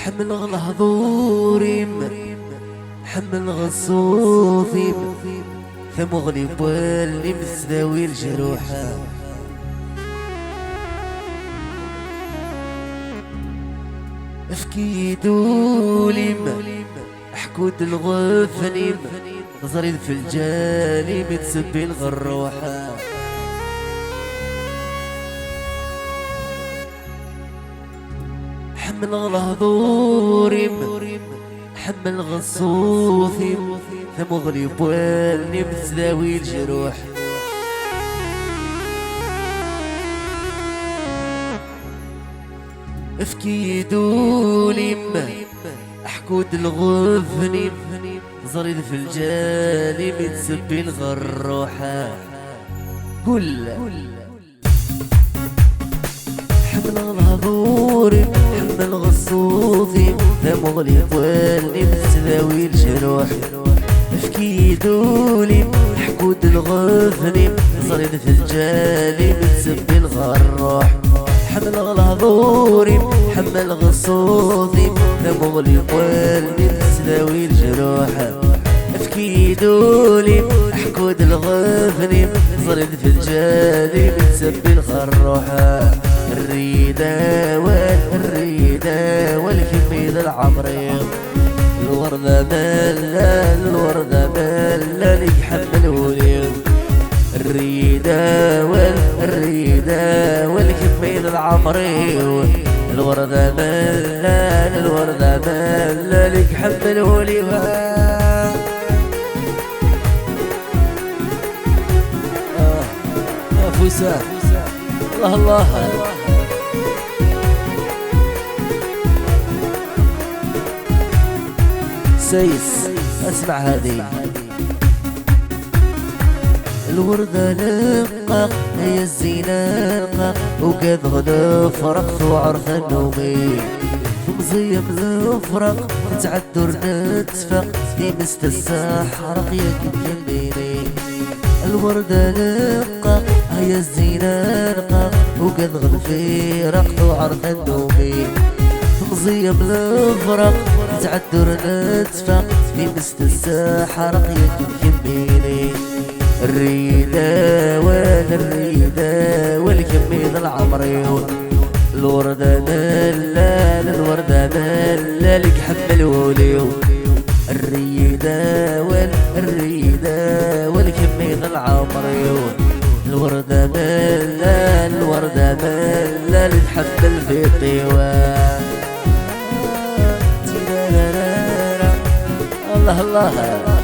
حمل غلهضوري حمل غصوفي ثم غلب واللي مسداوي الجروحة افكيدولي حكود الغفني نظري في الجالي متسبي الغروحة حمل غلهضوري حمل غصوفي ثم غلب واللي متداوي الجروح افكيدولي حكود الغفني زريد في الجالي متسبي الغروحة قول حمل الهضوري حمل غصوصي ذا مغلب واللي متداوي الجروح افكيدولي حكود الغفني زريد في الجالي متسبي الغروح حمل الهضوري حمل غصوصي ذا مغلب واللي متداوي الجروح افكيدولي حكود الغفني زريد في الجالي متسبي الغروحة الريدة والكميد العمري الوردة ملا الوردة ملا لك حمل وليم الريدة والكميد العمري الوردة ملا لك حمل وليم فوسا الله الله سيس اسمع هذه الوردة لقاق هي الزيناقة وقد غدا فرقت وعرف النومي مزيم الفرق نتعدر نتفق في مست السحر ياك بجنبيني الوردة لقاق هي الزيناقة وقد غدا فرقت وعرف النومي مزيم الفرق نتعدر نتفق في مست السحر ياك بجنبيني الريدة والكميد العمري الوردة ملا لك حمل وليو الريدة والكميد العمري الوردة ملا لك حمل في الطيوان الله الله